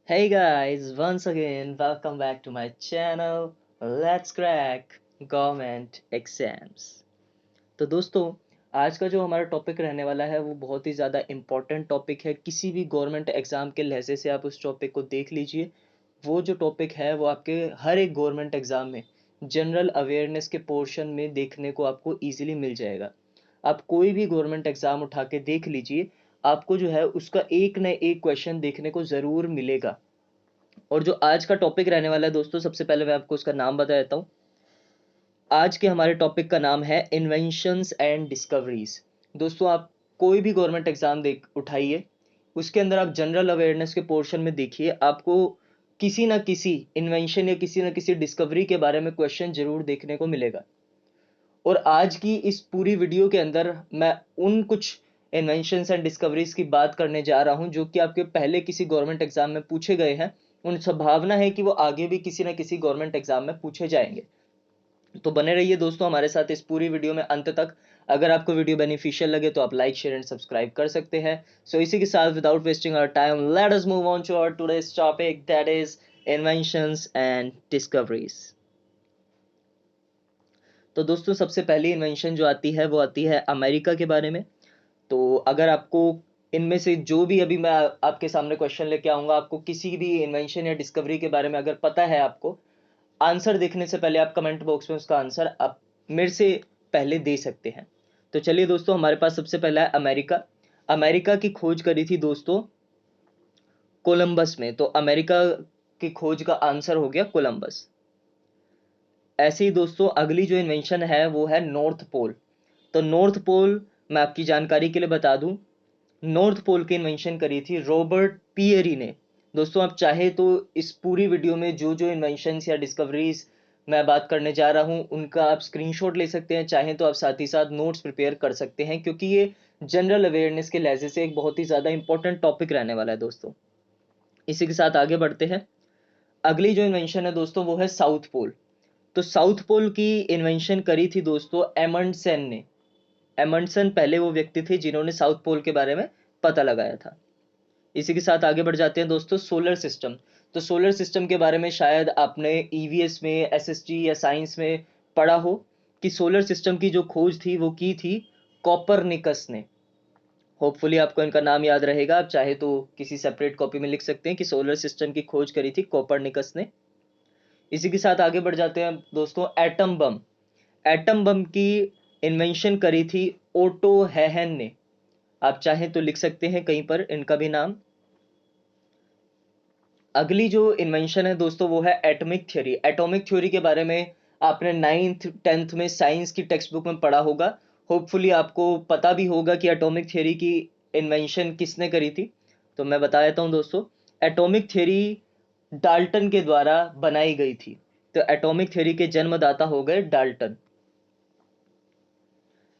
Hey guys, once again, welcome back to my channel. Let's crack government exams. तो दोस्तों, आज का जो हमारा टॉपिक रहने वाला है वो बहुत ही ज़्यादा इम्पोर्टेंट टॉपिक है। किसी भी गवर्नमेंट एग्ज़ाम के लहजे से आप उस टॉपिक को देख लीजिए। वो जो टॉपिक है वो आपके हर एक गवर्नमेंट एग्ज़ाम में जनरल अवेयरनेस के पोर्शन में देखने को आपको ईजिली मिल जाएगा। आप कोई भी गवर्नमेंट एग्ज़ाम उठा के देख लीजिए, आपको जो है उसका एक न एक क्वेश्चन देखने को ज़रूर मिलेगा। और जो आज का टॉपिक रहने वाला है दोस्तों, सबसे पहले मैं आपको उसका नाम बता देता हूँ। आज के हमारे टॉपिक का नाम है इन्वेंशंस एंड डिस्कवरीज। दोस्तों, आप कोई भी गवर्नमेंट एग्जाम देख उठाइए, उसके अंदर आप जनरल अवेयरनेस के पोर्शन में देखिए, आपको किसी ना किसी इन्वेंशन या किसी ना किसी डिस्कवरी के बारे में क्वेश्चन जरूर देखने को मिलेगा। और आज की इस पूरी वीडियो के अंदर मैं उन कुछ इन्वेंशंस एंड डिस्कवरीज की बात करने जा रहा हूं जो कि आपके पहले किसी गवर्नमेंट एग्जाम में पूछे गए हैं। उन संभावना है कि वो आगे भी किसी ना किसी गवर्नमेंट एग्जाम में पूछे जाएंगे। तो बने रहिए दोस्तों हमारे साथ इस पूरी वीडियो में अंत तक। अगर आपको वीडियो बेनिफिशियल लगे तो आप लाइक शेयर एंड सब्सक्राइब कर सकते हैं। सो इसी के साथ without wasting our time let us move on to our today's topic, that is inventions and discoveries. तो दोस्तों, सबसे पहली इन्वेंशन जो आती है वो आती है अमेरिका के बारे में। तो अगर आपको इनमें से जो भी अभी मैं आपके सामने क्वेश्चन लेके आऊंगा, आपको किसी भी इन्वेंशन या डिस्कवरी के बारे में अगर पता है, आपको आंसर देखने से पहले आप कमेंट बॉक्स में उसका आंसर आप मेरे से पहले दे सकते हैं। तो चलिए दोस्तों, हमारे पास सबसे पहला है अमेरिका। अमेरिका की खोज करी थी दोस्तों कोलंबस में। तो अमेरिका की खोज का आंसर हो गया कोलंबस। ऐसे ही दोस्तों, अगली जो इन्वेंशन है वो है नॉर्थ पोल। तो नॉर्थ पोल, मैं आपकी जानकारी के लिए बता दूं, नॉर्थ पोल की इन्वेंशन करी थी रॉबर्ट पियरी ने। दोस्तों, आप चाहे तो इस पूरी वीडियो में जो जो इन्वेंशंस या डिस्कवरीज मैं बात करने जा रहा हूं उनका आप स्क्रीनशॉट ले सकते हैं, चाहे तो आप साथ ही साथ नोट्स प्रिपेयर कर सकते हैं, क्योंकि ये जनरल अवेयरनेस के लहजे से एक बहुत ही ज़्यादा इंपॉर्टेंट टॉपिक रहने वाला है दोस्तों। इसी के साथ आगे बढ़ते हैं। अगली जो इन्वेंशन है दोस्तों वो है साउथ पोल। तो साउथ पोल की इन्वेंशन करी थी दोस्तों एमंडसन ने। एमंडसन पहले वो व्यक्ति थे जिन्होंने साउथ पोल के बारे में पता लगाया था। इसी के साथ आगे बढ़ जाते हैं दोस्तों, सोलर सिस्टम। तो सोलर सिस्टम के बारे में शायद आपने ईवीएस में, एसएसटी या साइंस में पढ़ा हो कि सोलर सिस्टम की जो खोज थी वो की थी कॉपरनिकस ने। होपफुली आपको इनका नाम याद रहेगा। आप चाहे तो किसी सेपरेट कॉपी में लिख सकते हैं कि सोलर सिस्टम की खोज करी थी कॉपरनिकस ने। इसी के साथ आगे बढ़ जाते हैं दोस्तों, एटम बम। एटम बम की इन्वेंशन करी थी ओटो हेहन ने। आप चाहें तो लिख सकते हैं कहीं पर इनका भी नाम। अगली जो इन्वेंशन है दोस्तों वो है एटॉमिक थ्योरी। एटॉमिक थ्योरी के बारे में आपने नाइन्थ टेंथ में साइंस की टेक्स्ट बुक में पढ़ा होगा। होपफुली आपको पता भी होगा कि एटॉमिक थ्योरी की इन्वेंशन किसने करी थी। तो मैं बता देता हूं दोस्तों, एटॉमिक थ्योरी डाल्टन के द्वारा बनाई गई थी। तो एटॉमिक थ्योरी के जन्मदाता हो गए डाल्टन।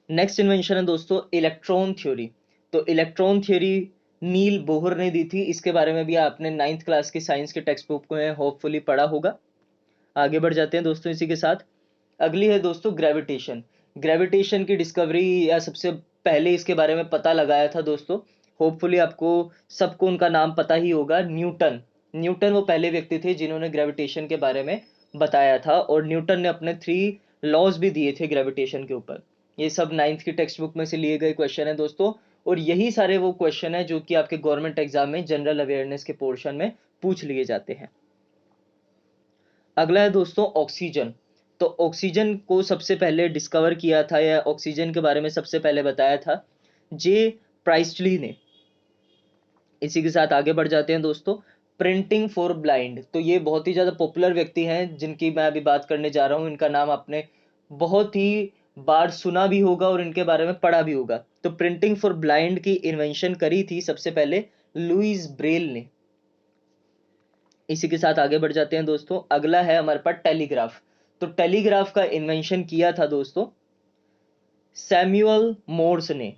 नेक्स्ट इन्वेंशन है दोस्तों इलेक्ट्रॉन थ्योरी। तो इलेक्ट्रॉन थ्योरी नील बोहर ने दी थी। इसके बारे में भी आपने नाइन्थ क्लास की साइंस के टेक्स्ट बुक में होपफुली पढ़ा होगा। आगे बढ़ जाते हैं दोस्तों इसी के साथ। अगली है दोस्तों ग्रेविटेशन। ग्रेविटेशन की डिस्कवरी या सबसे पहले इसके बारे में पता लगाया था दोस्तों, होपफुली आपको सबको उनका नाम पता ही होगा, न्यूटन। न्यूटन वो पहले व्यक्ति थे जिन्होंने ग्रेविटेशन के बारे में बताया था, और न्यूटन ने अपने 3 लॉज भी दिए थे ग्रेविटेशन के ऊपर। ये सब नाइन्थ की टेक्स्ट बुक में से लिए गए क्वेश्चन है दोस्तों। और यही सारे वो क्वेश्चन है जो कि आपके गवर्नमेंट एग्जाम में जनरल अवेयरनेस के पोर्शन में पूछ लिए जाते हैं। अगला है दोस्तों ऑक्सीजन। तो ऑक्सीजन को सबसे पहले डिस्कवर किया था या ऑक्सीजन के बारे में सबसे पहले बताया था जे प्राइस्टली ने। इसी के साथ आगे बढ़ जाते हैं दोस्तों, प्रिंटिंग फॉर ब्लाइंड। तो ये बहुत ही ज़्यादा पॉपुलर व्यक्ति हैं जिनकी मैं अभी बात करने जा रहा हूँ। इनका नाम आपने बहुत ही बार सुना भी होगा और इनके बारे में पढ़ा भी होगा। तो प्रिंटिंग फॉर ब्लाइंड की इन्वेंशन करी थी सबसे पहले लुइस ब्रेल ने। इसी के साथ आगे बढ़ जाते हैं दोस्तों। अगला है हमारे पास टेलीग्राफ। तो टेलीग्राफ का इन्वेंशन किया था दोस्तों सैमुअल मोर्स ने।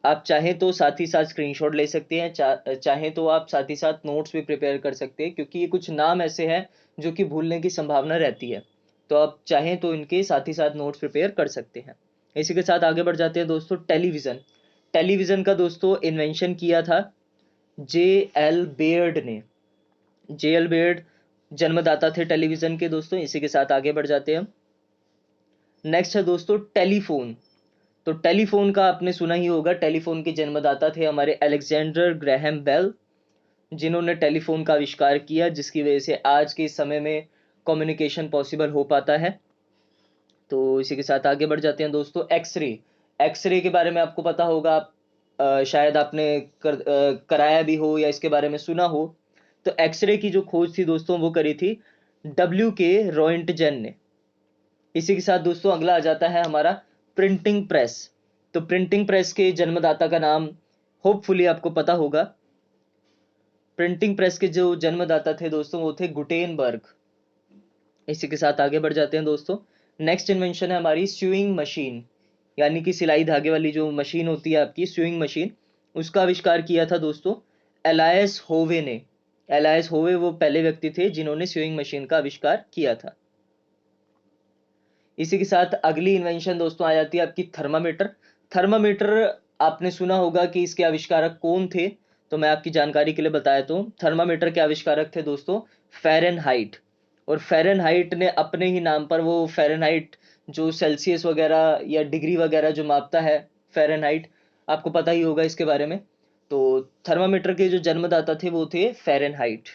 आप चाहें तो साथ ही साथ स्क्रीनशॉट ले सकते हैं, चाहें तो आप साथ ही साथ नोट्स भी प्रिपेयर कर सकते हैं, क्योंकि ये कुछ नाम ऐसे हैं जो कि भूलने की संभावना रहती है। तो आप चाहें तो इनके साथ ही साथ नोट्स प्रिपेयर कर सकते हैं। इसी के साथ आगे बढ़ जाते हैं दोस्तों, टेलीविज़न। टेलीविज़न का दोस्तों इन्वेंशन किया था जे एल बेयर्ड ने। जे एल बेयर्ड जन्मदाता थे टेलीविजन के दोस्तों। इसी के साथ आगे बढ़ जाते हैं हम। नेक्स्ट है दोस्तों टेलीफोन। तो टेलीफोन का आपने सुना ही होगा, टेलीफोन के जन्मदाता थे हमारे अलेक्जेंडर ग्रैहम बेल, जिन्होंने टेलीफोन का आविष्कार किया, जिसकी वजह से आज के समय में कम्युनिकेशन पॉसिबल हो पाता है। तो इसी के साथ आगे बढ़ जाते हैं दोस्तों। एक्सरे। एक्सरे के बारे में आपको पता होगा, आप शायद आपने कराया भी हो या इसके बारे में सुना हो। तो एक्सरे की जो खोज थी दोस्तों वो करी थी W.K. रॉयंटजन ने। इसी के साथ दोस्तों अगला आ जाता है हमारा प्रिंटिंग प्रेस। तो प्रिंटिंग प्रेस के जन्मदाता का नाम होपफुली आपको पता होगा। प्रिंटिंग प्रेस के जो जन्मदाता थे दोस्तों वो थे गुटेनबर्ग। इसी के साथ आगे बढ़ जाते हैं दोस्तों। नेक्स्ट इन्वेंशन है हमारी स्यूइंग मशीन, यानी कि सिलाई धागे वाली जो मशीन होती है आपकी, स्यूइंग मशीन, उसका आविष्कार किया था दोस्तों एलायस होवे ने। एलायस होवे वो पहले व्यक्ति थे जिन्होंने स्यूइंग मशीन का आविष्कार किया था। इसी के साथ अगली इन्वेंशन दोस्तों आ जाती है आपकी थर्मामीटर। थर्मामीटर आपने सुना होगा कि इसके आविष्कारक कौन थे, तो मैं आपकी जानकारी के लिए बताया तो थर्मामीटर के आविष्कारक थे दोस्तों फ़ारेनहाइट। और फ़ारेनहाइट ने अपने ही नाम पर, वो फ़ारेनहाइट जो सेल्सियस वगैरह या डिग्री वगैरह जो मापता है, फ़ारेनहाइट आपको पता ही होगा इसके बारे में। तो थर्मामीटर के जो जन्मदाता थे वो थे फ़ारेनहाइट।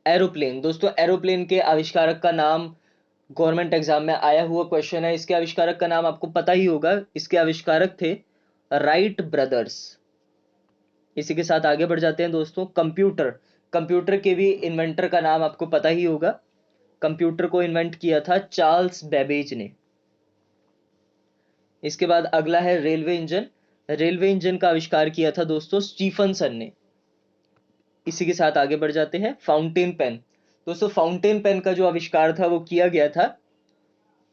एरोप्लेन दोस्तों, एरोप्लेन के आविष्कारक का नाम गवर्नमेंट एग्जाम में आया हुआ क्वेश्चन है। इसके आविष्कारक का नाम आपको पता ही होगा, इसके आविष्कारक थे राइट ब्रदर्स। इसी के साथ आगे बढ़ जाते हैं दोस्तों। कंप्यूटर। कंप्यूटर के भी इन्वेंटर का नाम आपको पता ही होगा। कंप्यूटर को इन्वेंट किया था चार्ल्स बेबेज ने। इसके बाद अगला है रेलवे इंजन। रेलवे इंजन का आविष्कार किया था दोस्तों स्टीफनसन ने। इसी के साथ आगे बढ़ जाते हैं। फाउंटेन पेन दोस्तों, फाउंटेन पेन का जो आविष्कार था वो किया गया था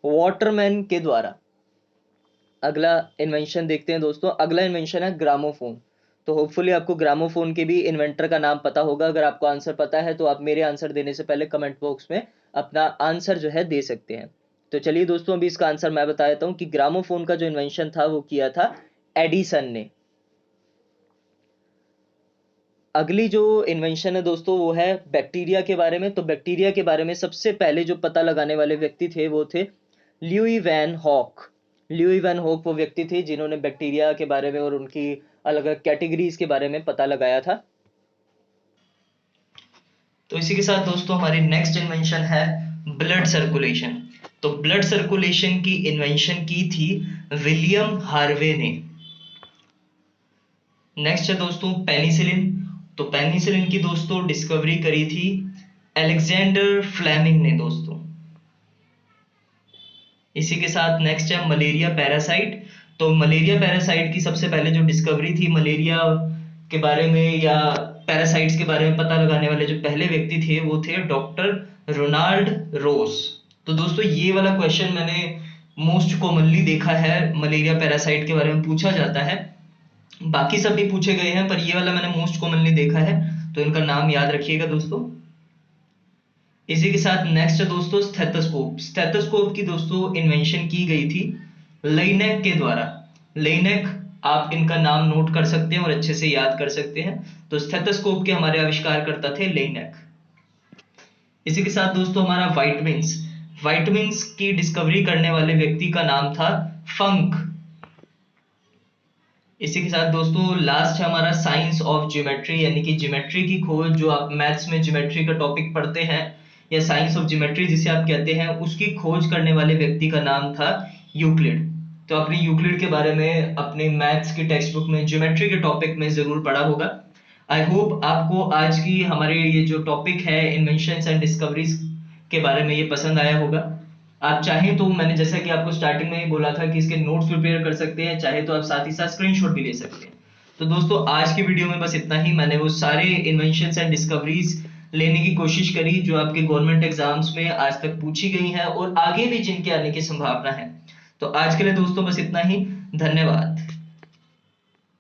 वाटरमैन के द्वारा। अगला इन्वेंशन देखते हैं दोस्तों। अगला इन्वेंशन है ग्रामोफोन। तो होपफुली आपको ग्रामोफोन के भी इन्वेंटर का नाम पता होगा। अगर आपको आंसर पता है तो आप मेरे आंसर देने से पहले कमेंट बॉक्स में अपना आंसर जो है दे सकते हैं। तो चलिए दोस्तों अभी इसका आंसर मैं बता देता हूँ कि ग्रामोफोन का जो इन्वेंशन था वो किया था एडिसन ने। अगली जो इन्वेंशन है दोस्तों वो है बैक्टीरिया के बारे में। तो बैक्टीरिया के बारे में सबसे पहले जो पता लगाने वाले व्यक्ति थे वो थे Leeuwenhoek. Leeuwenhoek वो व्यक्ति थे जिन्होंने बैक्टीरिया के बारे में और उनकी अलग अलग कैटेगरीज के बारे में पता लगाया था। तो इसी के साथ दोस्तों हमारी नेक्स्ट इन्वेंशन है ब्लड सर्कुलेशन। तो ब्लड सर्कुलेशन की इन्वेंशन की थी विलियम हार्वे ने। नेक्स्ट है दोस्तों पेनिसिलिन। तो पेनिसिलिन की दोस्तों डिस्कवरी करी थी अलेक्जेंडर फ्लेमिंग ने दोस्तों। इसी के साथ नेक्स्ट है मलेरिया पैरासाइट। तो मलेरिया पैरासाइट की सबसे पहले जो डिस्कवरी थी मलेरिया के बारे में या पैरासाइट्स के बारे में पता लगाने वाले जो पहले व्यक्ति थे वो थे डॉक्टर रोनाल्ड रोस। तो दोस्तों ये वाला क्वेश्चन मैंने मोस्ट कॉमनली देखा है, मलेरिया पैरासाइट के बारे में पूछा जाता है, बाकी सब भी पूछे गए हैं पर ये वाला मैंने मोस्ट कॉमनली देखा है, तो इनका नाम याद रखिएगा दोस्तों। इसी के साथ नेक्स्ट है दोस्तों स्टेथोस्कोप। स्टेथोस्कोप की दोस्तों इन्वेंशन की गई थी लेइनेक के द्वारा। लेइनेक, आप इनका नाम नोट कर सकते हैं और अच्छे से याद कर सकते हैं। तो स्टेथोस्कोप के हमारे आविष्कारकर्ता थे लेइनेक। इसी के साथ दोस्तों हमारा वाइटमिन्स। वाइटमिन्स की डिस्कवरी करने वाले व्यक्ति का नाम था फंक। इसी के साथ दोस्तों लास्ट है हमारा साइंस ऑफ ज्योमेट्री, यानी कि ज्योमेट्री की खोज। जो आप मैथ्स में ज्योमेट्री का टॉपिक पढ़ते हैं या साइंस ऑफ ज्योमेट्री जिसे आप कहते हैं, उसकी खोज करने वाले व्यक्ति का नाम था यूक्लिड। तो आपने यूक्लिड के बारे में अपने मैथ्स की टेक्स्ट बुक में ज्योमेट्री के टॉपिक में जरूर पढ़ा होगा। आई होप आपको आज की हमारे ये जो टॉपिक है इन्वेंशंस एंड डिस्कवरीज के बारे में ये पसंद आया होगा। आप चाहें तो मैंने जैसा कि आपको स्टार्टिंग में ही बोला था कि इसके नोट्स प्रिपेयर कर सकते हैं, चाहे तो आप साथ ही साथ स्क्रीनशॉट भी ले सकते हैं। तो दोस्तों आज की वीडियो में बस इतना ही। मैंने वो सारे इन्वेंशंस एंड डिस्कवरीज लेने की कोशिश करी जो आपके गवर्नमेंट एग्जाम्स में आज तक पूछी गई हैं और आगे भी जिनके आने की संभावना है। तो आज के लिए दोस्तों बस इतना ही। धन्यवाद।